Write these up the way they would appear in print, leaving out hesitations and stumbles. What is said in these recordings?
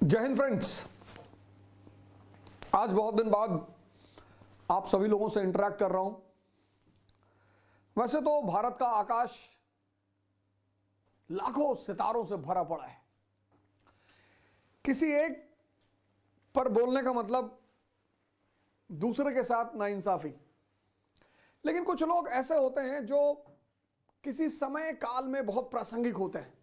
जय हिंद फ्रेंड्स। आज बहुत दिन बाद आप सभी लोगों से इंटरेक्ट कर रहा हूं। वैसे तो भारत का आकाश लाखों सितारों से भरा पड़ा है। किसी एक पर बोलने का मतलब दूसरे के साथ नाइंसाफी। लेकिन कुछ लोग ऐसे होते हैं जो किसी समय काल में बहुत प्रासंगिक होते हैं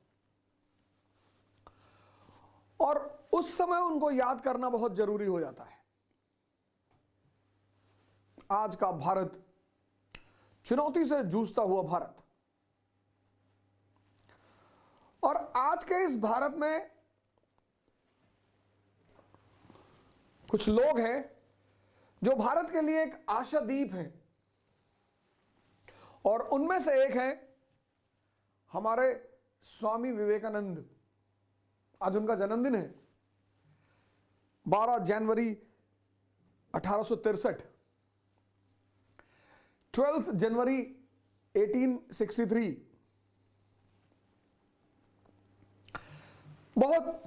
और उस समय उनको याद करना बहुत जरूरी हो जाता है। आज का भारत, चुनौती से जूझता हुआ भारत, और आज के इस भारत में कुछ लोग हैं जो भारत के लिए एक आशादीप हैं, और उनमें से एक हैं हमारे स्वामी विवेकानंद। आज उनका जन्मदिन है, 12 जनवरी 1863, 12 जनवरी 1863। बहुत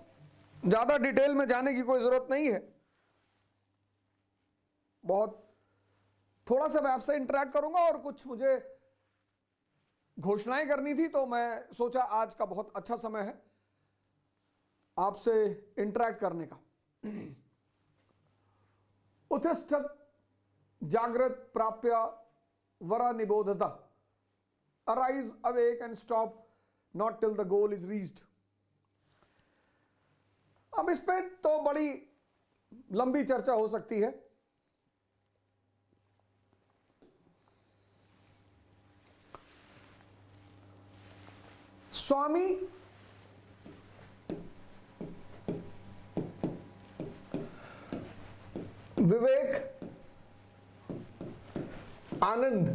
ज्यादा डिटेल में जाने की कोई जरूरत नहीं है। बहुत थोड़ा सा मैं आपसे इंटरेक्ट करूंगा और कुछ मुझे घोषणाएं करनी थी, तो मैं सोचा आज का बहुत अच्छा समय है आपसे इंटरेक्ट करने का। उत्तिष्ठत् जागृत प्राप्य वरा निबोधता, arise awake and stop not till the goal is reached. अब इस पे तो बड़ी लंबी चर्चा हो सकती है। स्वामी विवेक आनंद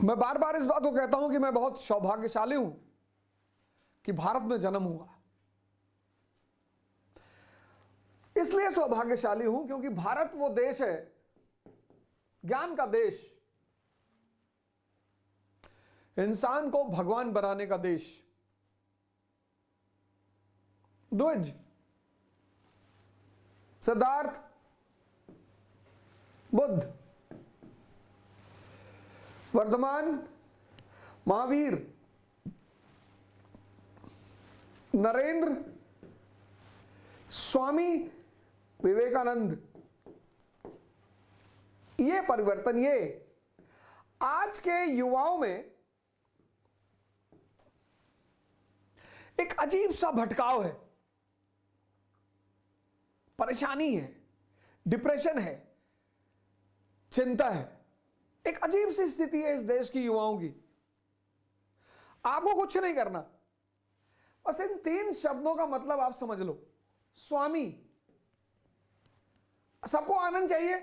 मैं बार बार इस बात को कहता हूं कि मैं बहुत सौभाग्यशाली हूं कि भारत में जन्म हुआ। इसलिए सौभाग्यशाली हूं क्योंकि भारत वो देश है, ज्ञान का देश, इंसान को भगवान बनाने का देश। द्विज, सिद्धार्थ, बुद्ध, वर्धमान, महावीर, नरेंद्र, स्वामी विवेकानंद, ये परिवर्तन, ये आज के युवाओं में एक अजीब सा भटकाव है, परेशानी है, डिप्रेशन है, चिंता है। एक अजीब सी स्थिति है इस देश की युवाओं की। आपको कुछ नहीं करना, बस इन 3 शब्दों का मतलब आप समझ लो। स्वामी, सबको आनंद चाहिए,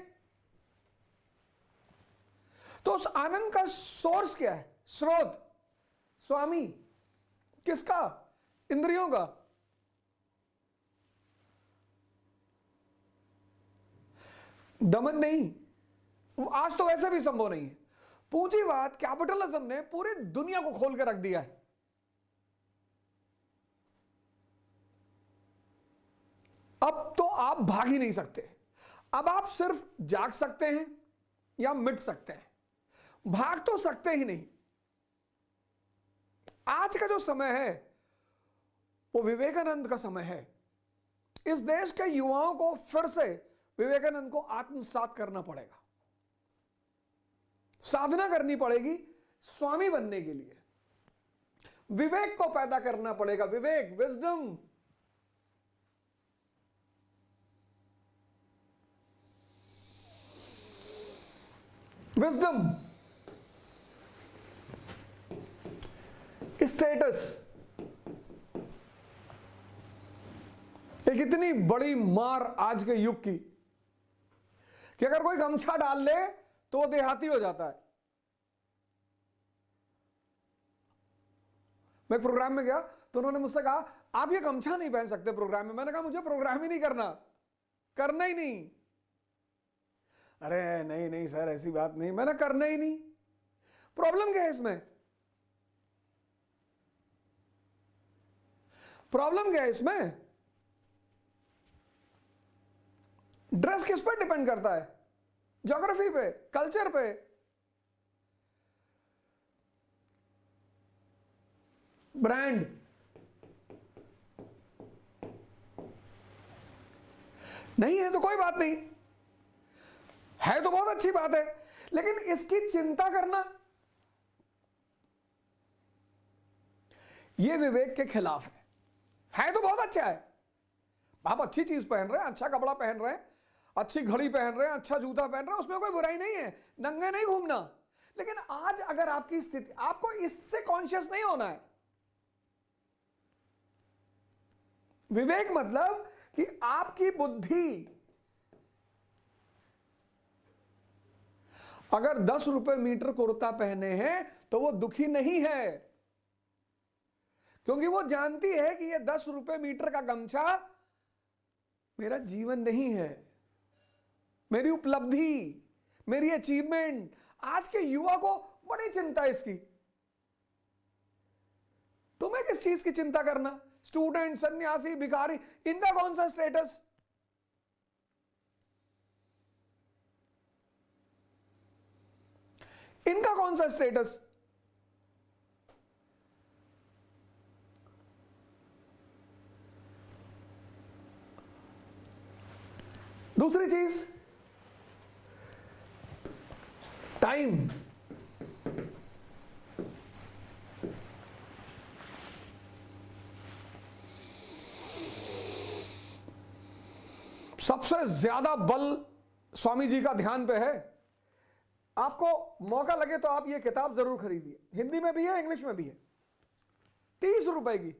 तो उस आनंद का सोर्स क्या है, स्रोत? स्वामी किसका? इंद्रियों का। दमन नहीं, आज तो वैसे भी संभव नहीं है। पूंजीवाद, कैपिटलिज्म ने पूरी दुनिया को खोल के रख दिया है। अब तो आप भाग ही नहीं सकते। अब आप सिर्फ जाग सकते हैं या मिट सकते हैं, भाग तो सकते ही नहीं। आज का जो समय है वो विवेकानंद का समय है। इस देश के युवाओं को फिर से विवेकानंद को आत्मसात करना पड़ेगा, साधना करनी पड़ेगी स्वामी बनने के लिए। विवेक को पैदा करना पड़ेगा, विवेक, विजडम। विजडम, स्टेटस, एक इतनी बड़ी मार आज के युग की कि अगर कोई गमछा डाल ले तो वो देहाती हो जाता है। मैं प्रोग्राम में गया तो उन्होंने मुझसे कहा आप ये गमछा नहीं पहन सकते प्रोग्राम में। मैंने कहा मुझे प्रोग्राम ही नहीं करना, करना ही नहीं। अरे नहीं नहीं सर, ऐसी बात नहीं। मैंने करना ही नहीं। प्रॉब्लम क्या है इसमें? प्रॉब्लम क्या है इसमें? ड्रेस किस पर डिपेंड करता है? ज्योग्राफी पे, कल्चर पे। ब्रांड नहीं है तो कोई बात नहीं, है तो बहुत अच्छी बात है, लेकिन इसकी चिंता करना यह विवेक के खिलाफ है तो बहुत अच्छा है। आप अच्छी चीज पहन रहे हैं, अच्छा कपड़ा पहन रहे हैं, अच्छी घड़ी पहन रहे हैं, अच्छा जूता पहन रहे हैं, उसमें कोई बुराई नहीं है, नंगे नहीं घूमना। लेकिन आज अगर आपकी स्थिति, आपको इससे कॉन्शियस नहीं होना है। विवेक मतलब कि आपकी बुद्धि अगर 10 रुपए मीटर कुर्ता पहने हैं तो वो दुखी नहीं है, क्योंकि वो जानती है कि ये 10 रुपए मीटर का गमछा मेरा जीवन नहीं है, मेरी उपलब्धि, मेरी अचीवमेंट। आज के युवा को बड़ी चिंता है इसकी। तुम्हें किस चीज की चिंता करना? स्टूडेंट, सन्यासी, भिखारी, इनका कौन सा स्टेटस? इनका कौन सा स्टेटस? दूसरी चीज, टाइम। सबसे ज्यादा बल स्वामी जी का ध्यान पे है। आपको मौका लगे तो आप ये किताब जरूर खरीदिए, हिंदी में भी है, इंग्लिश में भी है। 30 रुपए की,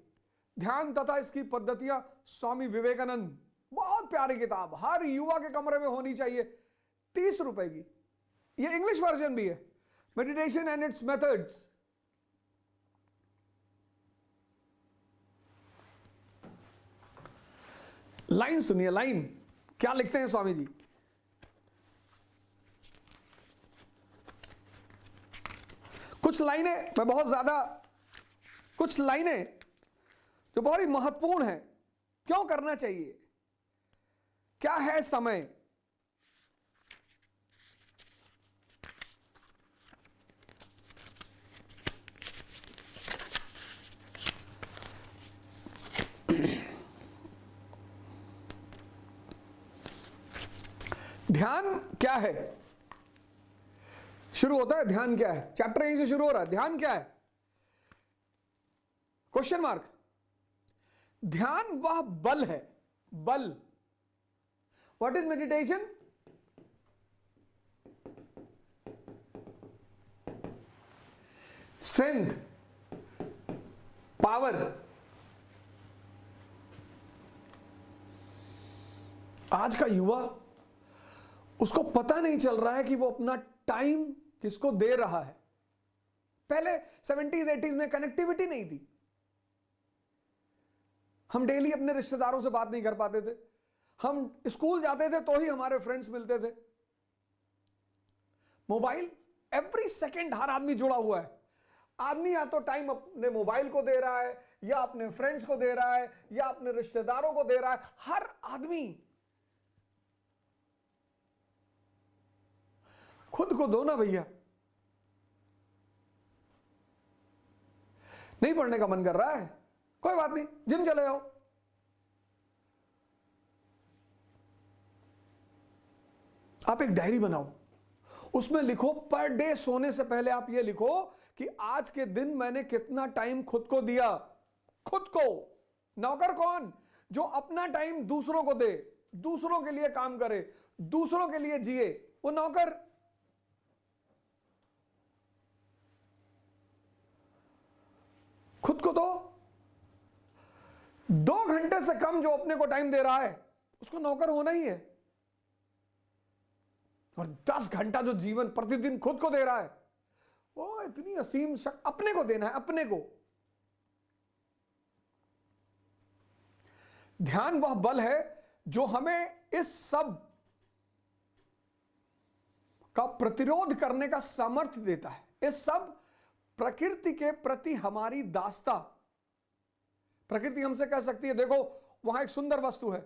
ध्यान तथा इसकी पद्धतियां, स्वामी विवेकानंद। बहुत प्यारी किताब, हर युवा के कमरे में होनी चाहिए। 30 रुपए की, ये इंग्लिश वर्जन भी है, meditation and it's methods. Line सुनिए, लाइन क्या लिखते हैं स्वामी जी। कुछ लाइनें मैं बहुत ज्यादा, कुछ लाइनें जो बहुत ही महत्वपूर्ण है। क्यों करना चाहिए? क्या है समय? ध्यान क्या है? शुरू होता है ध्यान क्या है, चैप्टर यहीं से शुरू हो रहा है। ध्यान क्या है? Question mark. ध्यान वह बल है, बल। What is meditation? Strength, power. आज का युवा, उसको पता नहीं चल रहा है कि वो अपना टाइम किसको दे रहा है। पहले 70s 80s में कनेक्टिविटी नहीं थी, हम डेली अपने रिश्तेदारों से बात नहीं कर पाते थे, हम स्कूल जाते थे तो ही हमारे फ्रेंड्स मिलते थे। मोबाइल, एवरी सेकेंड हर आदमी जुड़ा हुआ है। आदमी या तो टाइम अपने मोबाइल को दे रहा है, या अपने फ्रेंड्स को दे रहा है, या अपने रिश्तेदारों को दे रहा है। हर आदमी। खुद को दो ना भैया। नहीं पढ़ने का मन कर रहा है, कोई बात नहीं, जिम चले जाओ। आप एक डायरी बनाओ, उसमें लिखो, पर डे सोने से पहले आप ये लिखो कि आज के दिन मैंने कितना टाइम खुद को दिया। खुद को। नौकर कौन? जो अपना टाइम दूसरों को दे, दूसरों के लिए काम करे, दूसरों के लिए जिए, वो नौकर। खुद को दो। 2 घंटे से कम जो अपने को टाइम दे रहा है उसको नौकर होना ही है। और 10 घंटा जो जीवन प्रतिदिन खुद को दे रहा है, वो इतनी असीम शक्ति अपने को देना है, अपने को। ध्यान वह बल है जो हमें इस सब का प्रतिरोध करने का सामर्थ्य देता है। इस सब प्रकृति के प्रति हमारी दास्ता, प्रकृति हमसे कह सकती है देखो वहां एक सुंदर वस्तु है,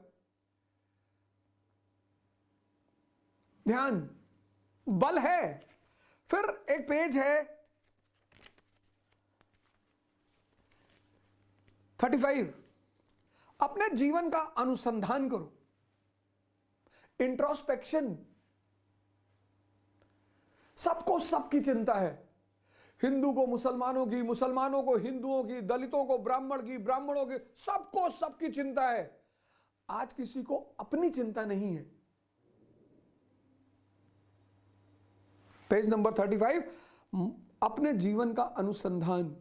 ध्यान, बल है। फिर एक पेज है 35, अपने जीवन का अनुसंधान करो, इंट्रोस्पेक्शन। सबको सबकी चिंता है, हिंदू को मुसलमानों की, मुसलमानों को हिंदुओं की, दलितों को ब्राह्मण की, ब्राह्मणों की, सबको सबकी चिंता है। आज किसी को अपनी चिंता नहीं है। पेज नंबर 35, अपने जीवन का अनुसंधान,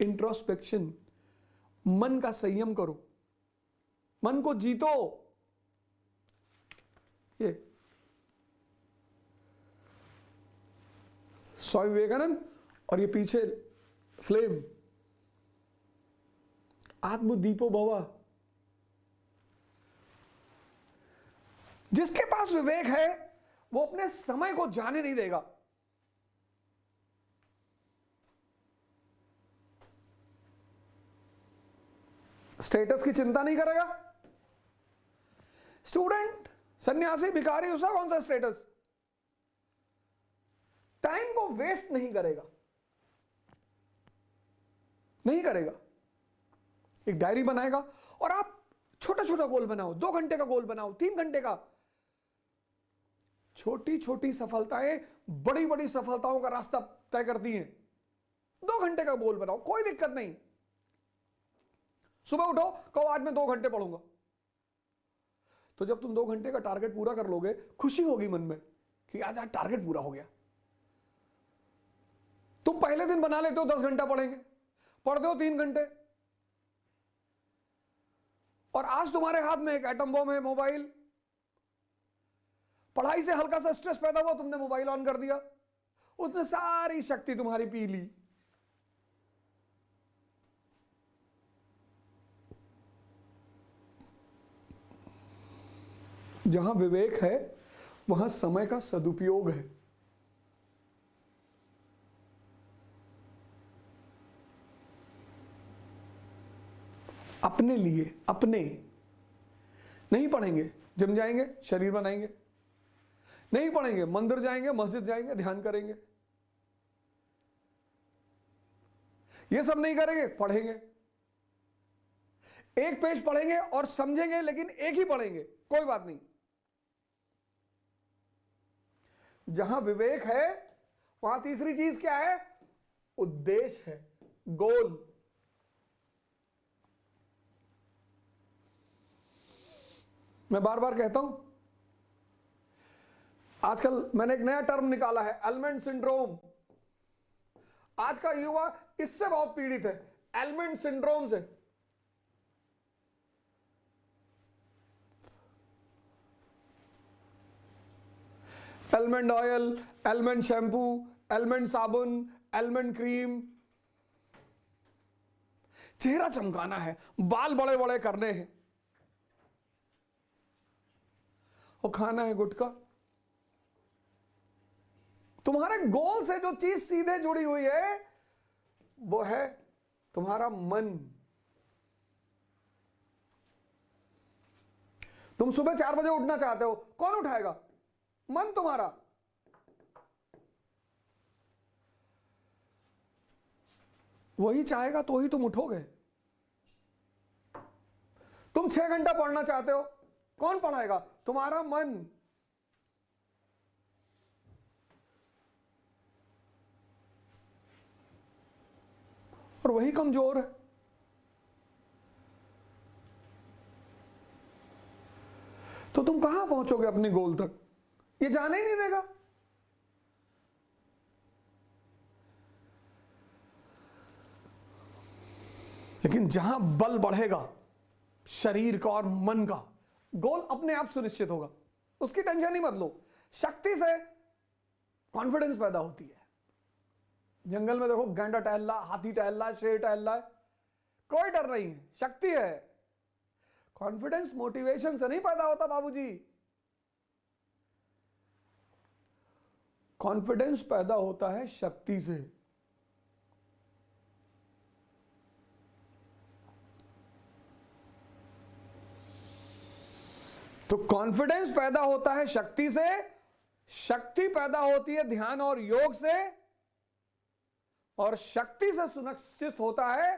इंट्रोस्पेक्शन। मन का संयम करो, मन को जीतो। ये स्वामी विवेकानंद और ये पीछे फ्लेम, आत्मदीपो भवा। जिसके पास विवेक है वो अपने समय को जाने नहीं देगा। स्टेटस की चिंता नहीं करेगा। स्टूडेंट, सन्यासी, भिखारी, उसका कौन सा स्टेटस? टाइम को वेस्ट नहीं करेगा, नहीं करेगा। एक डायरी बनाएगा और आप छोटा छोटा गोल बनाओ, 2 घंटे का गोल बनाओ, 3 घंटे का। छोटी छोटी सफलताएं बड़ी बड़ी सफलताओं का रास्ता तय करती हैं। 2 घंटे का गोल बनाओ, कोई दिक्कत नहीं। सुबह उठो, कहो आज मैं 2 घंटे पढ़ूंगा। तो जब तुम 2 घंटे का टारगेट पूरा कर लोगे, खुशी होगी मन में कि आज आज टारगेट पूरा हो गया। तुम पहले दिन बना लेते हो 10 घंटा पढ़ेंगे, पढ़ते हो 3 घंटे, और आज तुम्हारे हाथ में एक एटम बम है, मोबाइल। पढ़ाई से हल्का सा स्ट्रेस पैदा हुआ, तुमने मोबाइल ऑन कर दिया, उसने सारी शक्ति तुम्हारी पी ली। जहां विवेक है वहां समय का सदुपयोग है। अपने लिए, अपने नहीं पढ़ेंगे, जिम जाएंगे, शरीर बनाएंगे। नहीं पढ़ेंगे, मंदिर जाएंगे, मस्जिद जाएंगे, ध्यान करेंगे। ये सब नहीं करेंगे, पढ़ेंगे। एक पेज पढ़ेंगे और समझेंगे, लेकिन एक ही पढ़ेंगे, कोई बात नहीं। जहां विवेक है वहां तीसरी चीज क्या है? उद्देश्य है, गोल। मैं बार बार कहता हूं, आजकल मैंने एक नया टर्म निकाला है, एलमेंट सिंड्रोम। आज का युवा इससे बहुत पीड़ित है, एलमेंट सिंड्रोम से। एलमेंट ऑयल, एलमेंट शैम्पू, एलमेंट साबुन, एलमेंट क्रीम। चेहरा चमकाना है, बाल बड़े बड़े करने हैं, और खाना है गुटखा। तुम्हारे गोल से जो चीज सीधे जुड़ी हुई है वो है तुम्हारा मन। तुम सुबह 4 बजे उठना चाहते हो, कौन उठाएगा? मन तुम्हारा। वही चाहेगा तो ही तुम उठोगे। तुम 6 घंटा पढ़ना चाहते हो, कौन पढ़ाएगा? तुम्हारा मन। और वही कमजोर है। तो तुम कहां पहुंचोगे अपने गोल तक? ये जाने ही नहीं देगा। लेकिन जहां बल बढ़ेगा शरीर का और मन का, गोल अपने आप सुनिश्चित होगा, उसकी टेंशन ही मत लो। शक्ति से कॉन्फिडेंस पैदा होती है। जंगल में देखो, गैंडा टहल रहा, हाथी टहल रहा, शेर टहल रहा है, कोई डर नहीं है, शक्ति है। कॉन्फिडेंस मोटिवेशन से नहीं पैदा होता बाबूजी। कॉन्फिडेंस पैदा होता है शक्ति से। तो कॉन्फिडेंस पैदा होता है शक्ति से, शक्ति पैदा होती है ध्यान और योग से, और शक्ति से सुनिश्चित होता है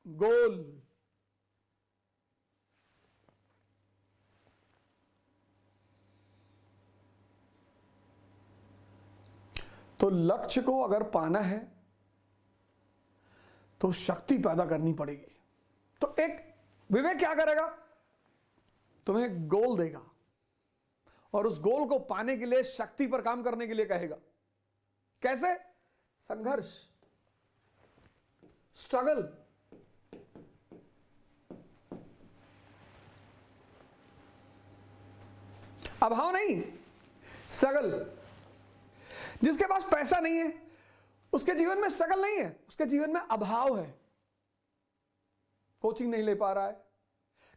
गोल। तो लक्ष्य को अगर पाना है तो शक्ति पैदा करनी पड़ेगी। तो एक विवेक क्या करेगा, तुम्हें गोल देगा और उस गोल को पाने के लिए शक्ति पर काम करने के लिए कहेगा। कैसे? संघर्ष, स्ट्रगल। अभाव नहीं, स्ट्रगल। जिसके पास पैसा नहीं है उसके जीवन में स्ट्रगल नहीं है, उसके जीवन में अभाव है। कोचिंग नहीं ले पा रहा है,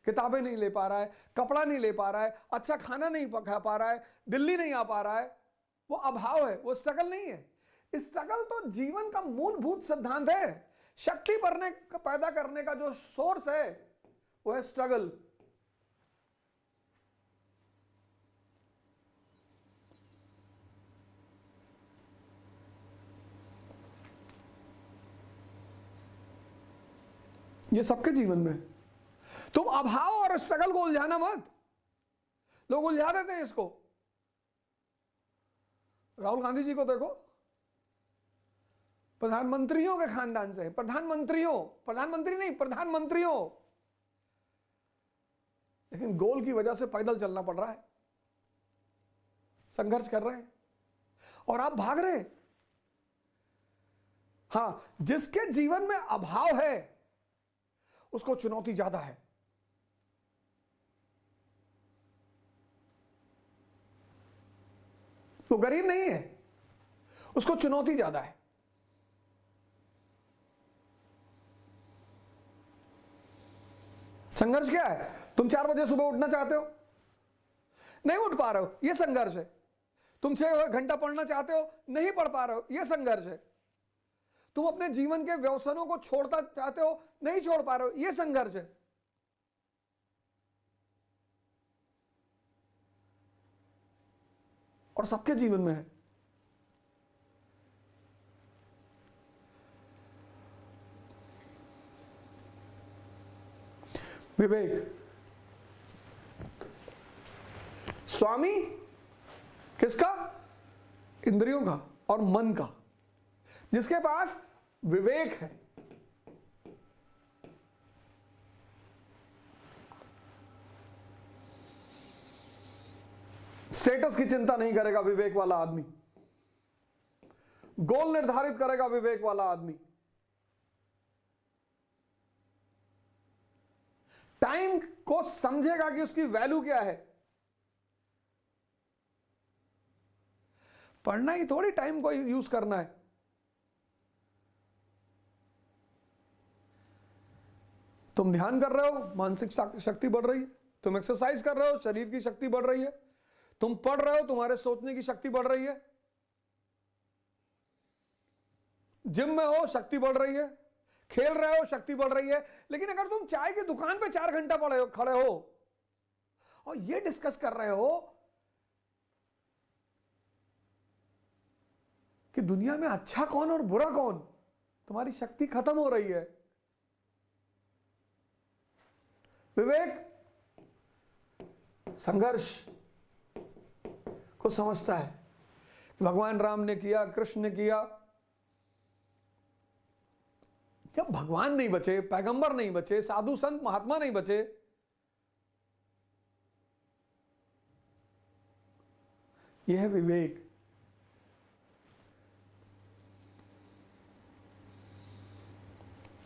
किताबें नहीं ले पा रहा है, कपड़ा नहीं ले पा रहा है, अच्छा खाना नहीं खा पा रहा है, दिल्ली नहीं आ पा रहा है, वो अभाव है, वो स्ट्रगल नहीं है। स्ट्रगल तो जीवन का मूलभूत सिद्धांत है। शक्ति पैदा करने का जो सोर्स है वो है स्ट्रगल। ये सबके जीवन में। तुम अभाव और स्ट्रगल को उलझाना मत। लोग उलझा देते हैं इसको। राहुल गांधी जी को देखो, प्रधानमंत्रियों के खानदान से, प्रधानमंत्री नहीं, प्रधानमंत्रियों, लेकिन गोल की वजह से पैदल चलना पड़ रहा है, संघर्ष कर रहे हैं और आप भाग रहे हैं। हां, जिसके जीवन में अभाव है उसको चुनौती ज्यादा है। वो गरीब नहीं है, उसको चुनौती ज्यादा है। संघर्ष क्या है? तुम 4 बजे सुबह उठना चाहते हो, नहीं उठ पा रहे हो, यह संघर्ष है। तुम 6 घंटा पढ़ना चाहते हो, नहीं पढ़ पा रहे हो, यह संघर्ष है। तुम अपने जीवन के व्यसनों को छोड़ना चाहते हो, नहीं छोड़ पा रहे हो, यह संघर्ष है। और सबके जीवन में है। विवेक स्वामी किसका? इंद्रियों का और मन का। जिसके पास विवेक है, स्टेटस की चिंता नहीं करेगा विवेक वाला आदमी, गोल निर्धारित करेगा विवेक वाला आदमी, टाइम को समझेगा कि उसकी वैल्यू क्या है। पढ़ना ही थोड़ी टाइम को यूज करना है। तुम ध्यान कर रहे हो, मानसिक शक्ति बढ़ रही है। तुम एक्सरसाइज कर रहे हो, शरीर की शक्ति बढ़ रही है। तुम पढ़ रहे हो, तुम्हारे सोचने की शक्ति बढ़ रही है। जिम में हो, शक्ति बढ़ रही है। खेल रहे हो, शक्ति बढ़ रही है। लेकिन अगर तुम चाय की दुकान पे 4 घंटा खड़े हो और ये डिस्कस कर रहे हो कि दुनिया में अच्छा कौन और बुरा कौन, तुम्हारी शक्ति खत्म हो रही है। विवेक संघर्ष को समझता है कि भगवान राम ने किया, कृष्ण ने किया। जब भगवान नहीं बचे, पैगंबर नहीं बचे, साधु संत महात्मा नहीं बचे, यह है विवेक।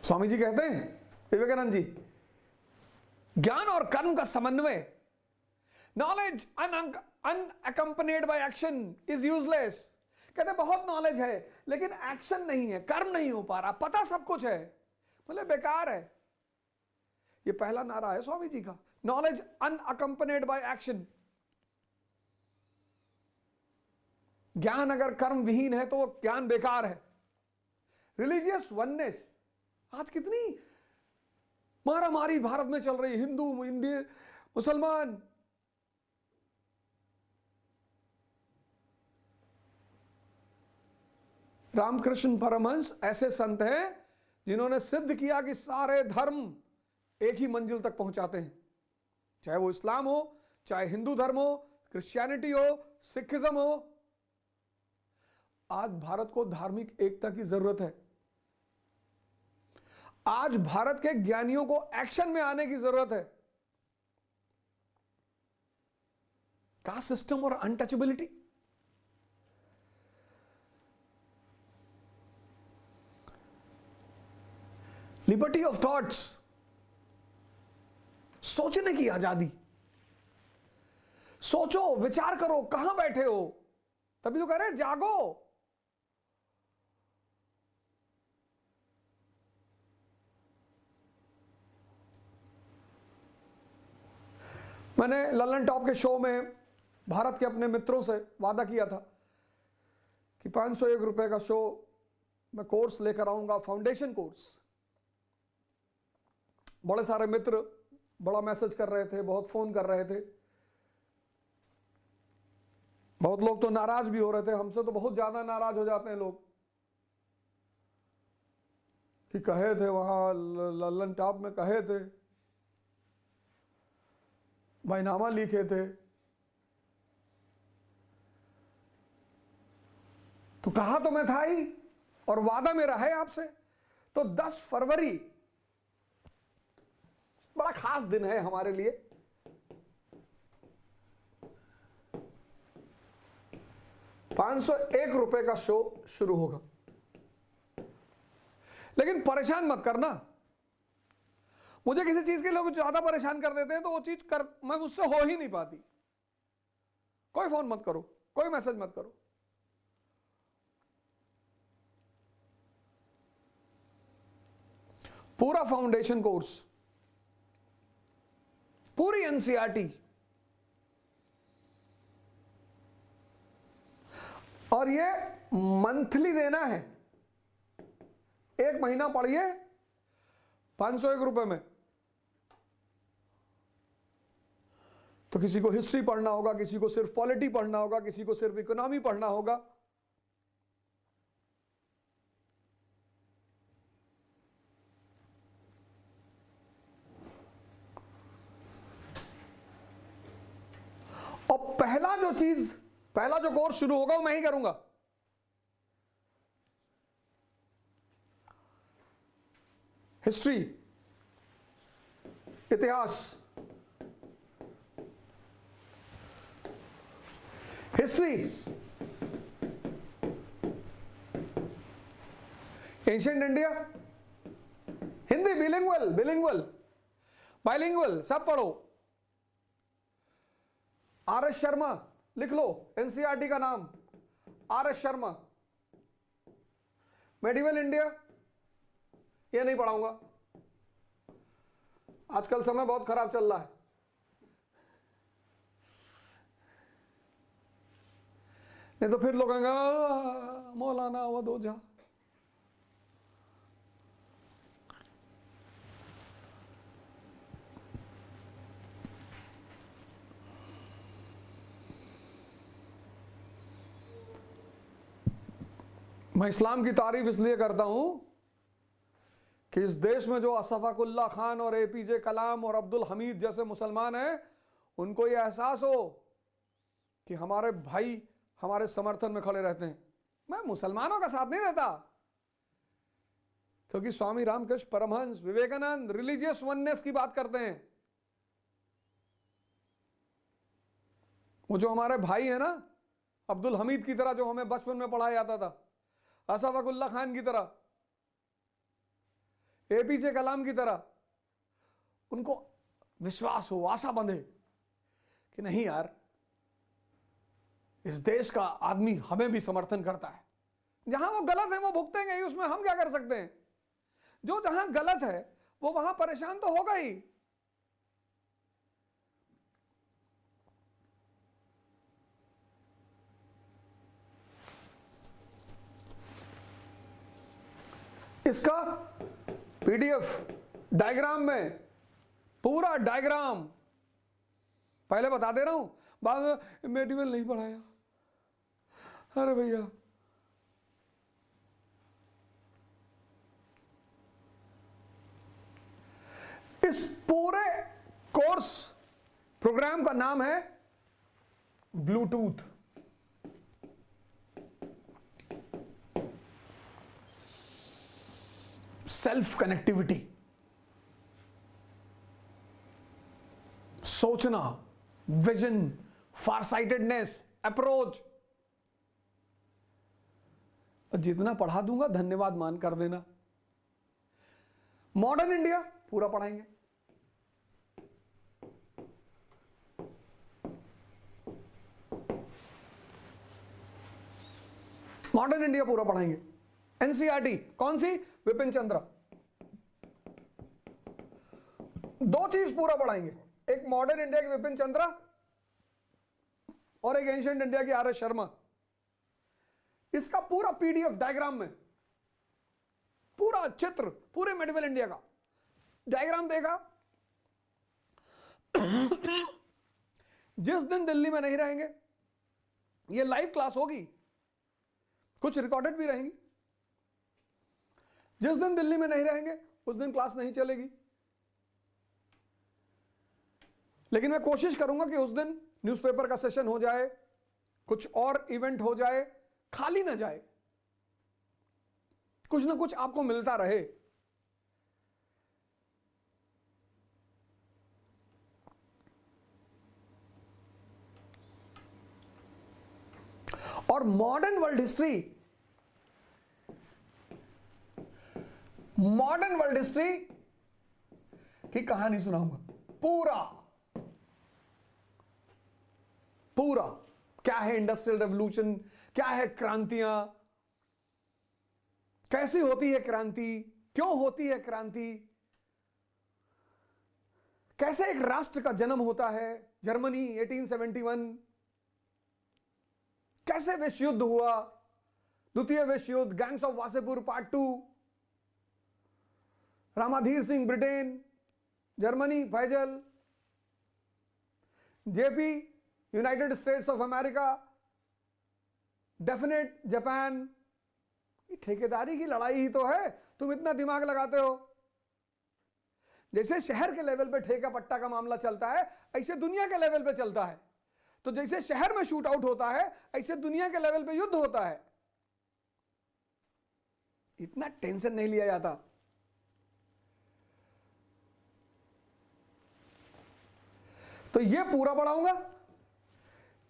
स्वामी जी कहते हैं, विवेकानंद जी, ज्ञान और कर्म का समन्वय, knowledge unaccompanied by action is useless. कहते बहुत नॉलेज है लेकिन एक्शन नहीं है, कर्म नहीं हो पा रहा, पता सब कुछ है, मतलब बेकार है। ये पहला नारा है स्वामी जी का, नॉलेज अनअकम्पनीड बाय एक्शन। ज्ञान अगर कर्म विहीन है तो वो ज्ञान बेकार है। रिलीजियस वननेस, आज कितनी मारामारी भारत में चल रही है, हिंदू, इंडियन, मुसलमान, रामकृष्ण परमहंस ऐसे संत हैं जिन्होंने सिद्ध किया कि सारे धर्म एक ही मंजिल तक पहुंचाते हैं, चाहे वो इस्लाम हो, चाहे हिंदू धर्म हो, क्रिश्चियनिटी हो, सिखिज्म हो। आज भारत को धार्मिक एकता की जरूरत है। आज भारत के ज्ञानियों को एक्शन में आने की जरूरत है। कास्ट सिस्टम और अनटचेबिलिटी, लिबर्टी ऑफ थॉट्स, सोचने की आजादी। सोचो, विचार करो, कहां बैठे हो, तभी तो कह रहे हैं जागो। मैंने ललन टॉप के शो में भारत के अपने मित्रों से वादा किया था कि 501 रुपए का शो मैं कोर्स लेकर आऊंगा, फाउंडेशन कोर्स। बड़े सारे मित्र बड़ा मैसेज कर रहे थे, बहुत फोन कर रहे थे, बहुत लोग तो नाराज भी हो रहे थे। हमसे तो बहुत ज्यादा नाराज हो जाते हैं लोग कि कहे थे वहां ललन टॉप में, कहे थे, बैनामा लिखे थे। तो कहा तो मैं था ही, और वादा मेरा है आपसे। तो 10 फरवरी बड़ा खास दिन है हमारे लिए। ₹501 का शो शुरू होगा, लेकिन परेशान मत करना। मुझे किसी चीज के लोग ज्यादा परेशान कर देते हैं तो वो चीज मैं मुझसे हो ही नहीं पाती। कोई फोन मत करो, कोई मैसेज मत करो। पूरा फाउंडेशन कोर्स, पूरी एनसीईआरटी, और ये मंथली देना है। 1 महीना पढ़िए 501 रुपए में। तो किसी को हिस्ट्री पढ़ना होगा, किसी को सिर्फ पॉलिटी पढ़ना होगा, किसी को सिर्फ इकोनॉमी पढ़ना होगा। और पहला जो कोर्स शुरू होगा वो मैं ही करूंगा। हिस्ट्री, इतिहास, history, ancient India, Hindi, bilingual, bilingual, सब पढ़ो। आर एस शर्मा लिख लो, एनसीईआरटी का नाम R S Sharma. Medieval India ये नहीं पढ़ाऊंगा, आजकल समय बहुत खराब चल रहा है। नहीं तो फिर लोग कहेंगे मौलाना अवध ओझा। मैं इस्लाम की तारीफ इसलिए करता हूं कि इस देश में जो अशफाकुल्ला खान और एपीजे कलाम और अब्दुल हमीद जैसे मुसलमान हैं, उनको यह एहसास हो कि हमारे भाई हमारे समर्थन में खड़े रहते हैं। मैं मुसलमानों का साथ नहीं देता, क्योंकि स्वामी रामकृष्ण परमहंस, विवेकानंद रिलीजियस वननेस की बात करते हैं। वो जो हमारे भाई है ना, अब्दुल हमीद की तरह, जो हमें बचपन में पढ़ाया जाता था, अशफाकुल्ला खान की तरह, एपीजे कलाम की तरह, उनको विश्वास हो, आशा बंधे कि नहीं यार, इस देश का आदमी हमें भी समर्थन करता है। जहां वो गलत है वो भुगतेंगे ही, उसमें हम क्या कर सकते हैं। जो जहां गलत है वो वहां परेशान तो होगा ही। इसका पीडीएफ डायग्राम में, पूरा डायग्राम पहले बता दे रहा हूं, बाद में मेडिवल नहीं पढ़ाया। अरे भैया इस पूरे कोर्स प्रोग्राम का नाम है ब्लूटूथ। सेल्फ कनेक्टिविटी, सोचना, विजन, फारसाइटेडनेस, अप्रोच। जितना पढ़ा दूंगा धन्यवाद मान कर देना। मॉडर्न इंडिया पूरा पढ़ाएंगे, मॉडर्न इंडिया पूरा पढ़ाएंगे। एनसीईआरटी कौन सी? विपिन चंद्रा। दो चीज पूरा पढ़ाएंगे, एक मॉडर्न इंडिया की विपिन चंद्रा और एक एंशिएंट इंडिया की आर एस शर्मा। इसका पूरा पीडीएफ डायग्राम में, पूरा चित्र, पूरे मेडिवल इंडिया का डायग्राम देगा। जिस दिन दिल्ली में नहीं रहेंगे, ये लाइव क्लास होगी, कुछ रिकॉर्डेड भी रहेंगी। जिस दिन दिल्ली में नहीं रहेंगे उस दिन क्लास नहीं चलेगी, लेकिन मैं कोशिश करूंगा कि उस दिन न्यूज़पेपर का सेशन हो जाए, कुछ और इवेंट हो जाए, खाली ना जाए, कुछ ना कुछ आपको मिलता रहे। और modern world history, modern world history की कहानी सुनाऊंगा पूरा पूरा। क्या है इंडस्ट्रियल रेवोल्यूशन, क्या है क्रांतियां, कैसी होती है क्रांति, क्यों होती है क्रांति, कैसे एक राष्ट्र का जन्म होता है, जर्मनी 1871, कैसे विश्व युद्ध हुआ, द्वितीय विश्व युद्ध, gangs of Wasseypur part 2, Ramadhir Singh Britain, Germany Faizal, JP United States of America, Definite Japan. ठेकेदारी की लड़ाई ही तो है, तुम इतना दिमाग लगाते हो। जैसे शहर के लेवल पे ठेका पट्टा का मामला चलता है, ऐसे दुनिया के लेवल पे चलता है। तो जैसे शहर में शूट आउट होता है, ऐसे दुनिया के लेवल पे युद्ध होता है। इतना टेंशन नहीं लिया जाता। तो ये पूरा पढ़ाऊंगा,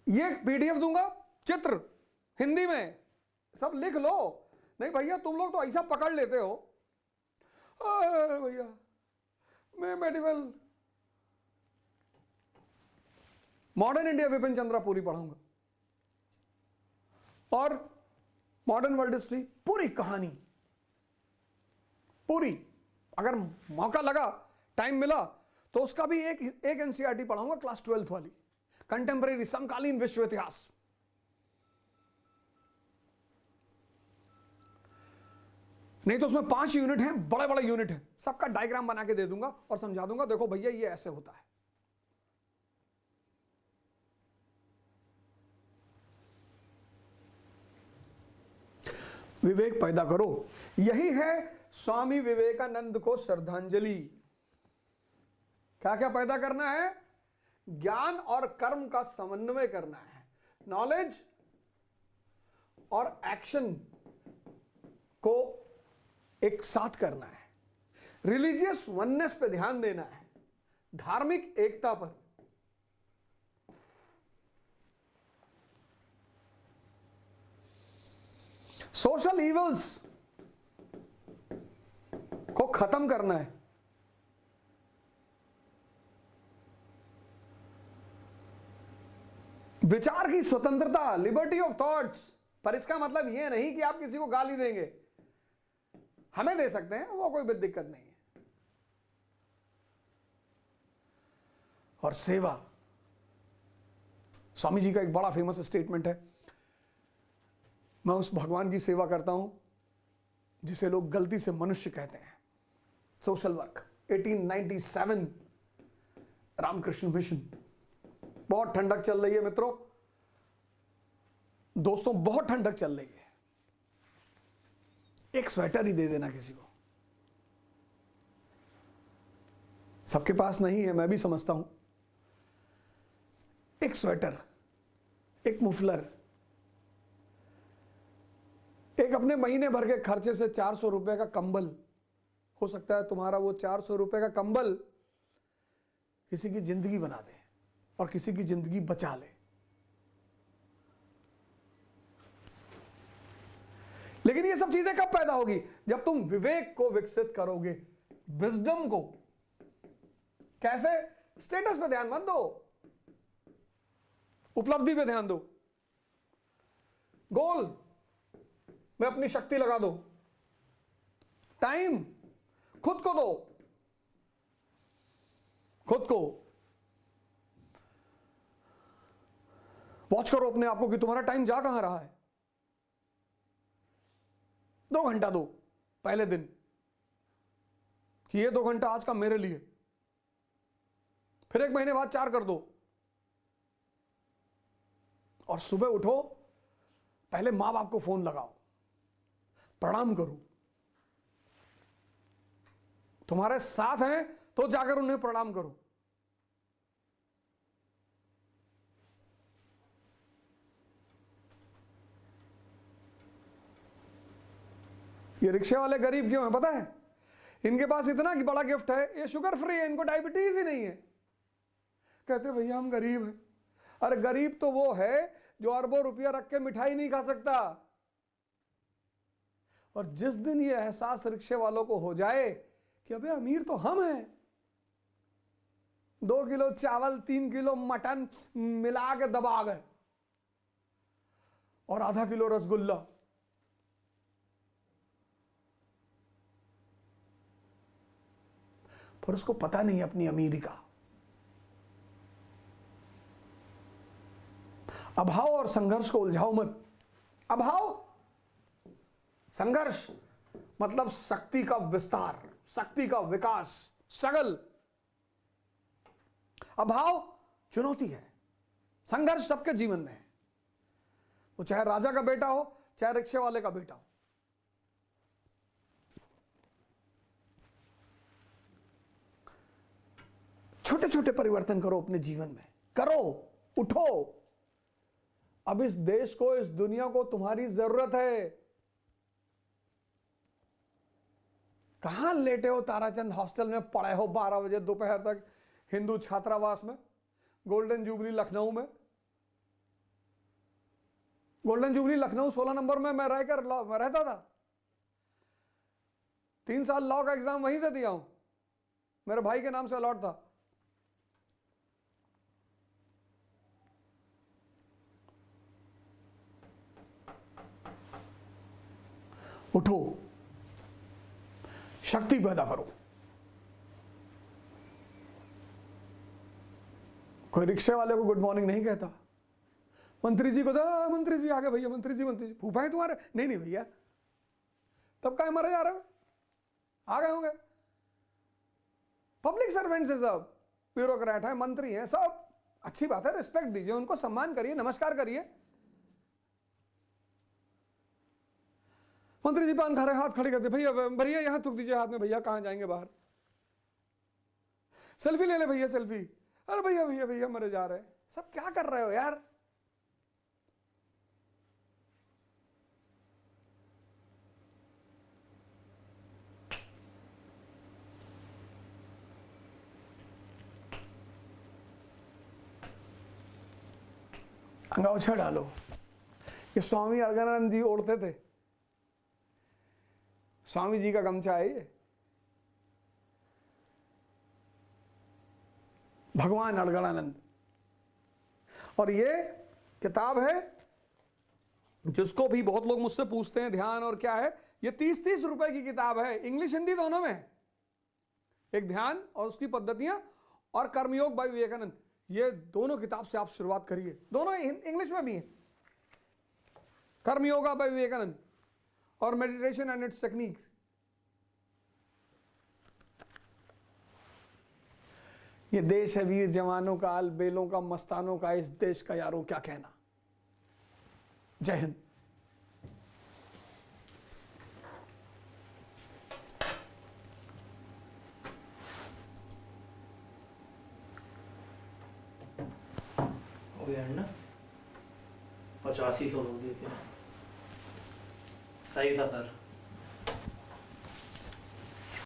ये पीडीएफ दूंगा, चित्र हिंदी में, सब लिख लो। नहीं भैया तुम लोग तो ऐसा पकड़ लेते हो, अरे भैया मैं medieval modern India Vipin Chandra पूरी पढ़ाऊंगा, और मॉडर्न वर्ल्ड हिस्ट्री पूरी कहानी पूरी। अगर मौका लगा, टाइम मिला, तो उसका भी एक एनसीईआरटी पढ़ाऊंगा, क्लास 12th वाली, कंटेम्परेरी समकालीन विश्व इतिहास। नहीं तो उसमें 5 यूनिट हैं, बड़े बड़े यूनिट हैं, सबका डायग्राम बना के दे दूंगा और समझा दूंगा, देखो भैया ये ऐसे होता है। विवेक पैदा करो, यही है स्वामी विवेकानंद को श्रद्धांजलि। क्या क्या पैदा करना है? ज्ञान और कर्म का समन्वय करना है, नॉलेज और एक्शन को एक साथ करना है, रिलीजियस वननेस पे ध्यान देना है, धार्मिक एकता पर। सोशल इवल्स को खत्म करना है। विचार की स्वतंत्रता, लिबर्टी ऑफ थॉट्स, पर इसका मतलब यह नहीं कि आप किसी को गाली देंगे, हमें दे सकते हैं, वो कोई भी दिक्कत नहीं है। और सेवा, स्वामी जी का एक बड़ा फेमस स्टेटमेंट है, मैं उस भगवान की सेवा करता हूं जिसे लोग गलती से मनुष्य कहते हैं। Social work 1897, Ramakrishna Mission. बहुत ठंडक चल रही है मित्रों, दोस्तों, बहुत ठंडक चल रही है। एक स्वेटर ही दे देना किसी को, सबके पास नहीं है, मैं भी समझता हूं। एक स्वेटर, एक मुफलर, एक अपने महीने भर के खर्चे से 400 रुपए का कंबल, हो सकता है तुम्हारा वो 400 रुपए का कंबल किसी की जिंदगी बना दे और किसी की जिंदगी बचा ले। लेकिन ये सब चीजें कब पैदा होगी? जब तुम विवेक को विकसित करोगे, विजडम को। कैसे? स्टेटस पे ध्यान मत दो, उपलब्धि पे ध्यान दो, गोल में अपनी शक्ति लगा दो, टाइम खुद को दो, खुद को वॉच करो अपने आप को कि तुम्हारा टाइम जा कहां रहा है। 2 घंटा दो पहले दिन कि ये 2 घंटा आज का मेरे लिए, फिर 1 महीने बाद 4 कर दो, और सुबह उठो, पहले मां बाप को फोन लगाओ, प्रणाम करो। तुम्हारे साथ हैं तो जाकर उन्हें प्रणाम करो। ये रिक्शा वाले गरीब क्यों हैं पता है? इनके पास इतना कि बड़ा गिफ्ट है, ये शुगर फ्री है, इनको डायबिटीज ही नहीं है। कहते भैया हम गरीब हैं। अरे गरीब तो वो है जो अरबों रुपया रख के मिठाई नहीं खा सकता। और जिस दिन ये एहसास रिक्शे वालों को हो जाए कि अबे अमीर तो हम हैं, 2 किलो चावल 3 किलो मटन मिला के दबा गए और आधा किलो रसगुल्ला, पर उसको पता नहीं अपनी अमीरी का। अभाव और संघर्ष को उलझाओ मत। अभाव, संघर्ष मतलब शक्ति का विस्तार, शक्ति का विकास, स्ट्रगल। अभाव चुनौती है, संघर्ष सबके जीवन में है। वो चाहे राजा का बेटा हो, चाहे रिक्शे वाले का बेटा हो। छोटे छोटे परिवर्तन करो अपने जीवन में, करो, उठो। अब इस देश को, इस दुनिया को तुम्हारी जरूरत है। कहां लेटे हो ताराचंद हॉस्टल में, पड़े हो 12 बजे दोपहर तक हिंदू छात्रावास में, गोल्डन जुबली लखनऊ में। गोल्डन जुबली लखनऊ 16 नंबर में मैं रहता था। 3 साल लॉ का एग्जाम वहीं से दिया हूं, मेरे भाई के नाम से अलॉट था। उठो, शक्ति पैदा करो। कोई रिक्शे वाले को गुड मॉर्निंग नहीं कहता। मंत्री जी को तो मंत्री जी आ गए भैया, मंत्री जी फूफा है तुम्हारे? नहीं नहीं भैया, तब काय मरे जा रहे हो, आ गए होंगे। पब्लिक सर्वेंट्स है सब, ब्यूरोक्रेट है, मंत्री है, सब अच्छी बात है, रिस्पेक्ट दीजिए उनको, सम्मान करिए, नमस्कार करिए। मंत्री जी पान खा रहे, हाथ खड़े करते, भैया भैया यहां थूक दीजिए हाथ में, भैया कहां जाएंगे बाहर। सेल्फी ले ले भैया, सेल्फी। अरे भैया भैया भैया मरे जा रहे। सब क्या कर रहे हो यार? अंगोछा डालो। ये स्वामी अड़गड़ानंद जी ओढ़ते थे, स्वामी जी का गमछा है ये। भगवान अड़गड़ानंद। और ये किताब है जिसको भी बहुत लोग मुझसे पूछते हैं ध्यान और क्या है, ये 30-30 रुपए की किताब है, इंग्लिश हिंदी दोनों में। एक ध्यान और उसकी पद्धतियां और कर्मयोग बाय विवेकानंद, ये दोनों किताब से आप शुरुआत करिए। दोनों इंग्लिश में भी है, कर्मयोगा बाय विवेकानंद और मेडिटेशन एंड इट्स टेक्निक्स। ये देश है वीर जवानों का, अलबेलों का, मस्तानों का, इस देश का यारों क्या कहना। जय हिंद। कॉपी हैंड ना 85 सोल्व दिए क्या सही था सर।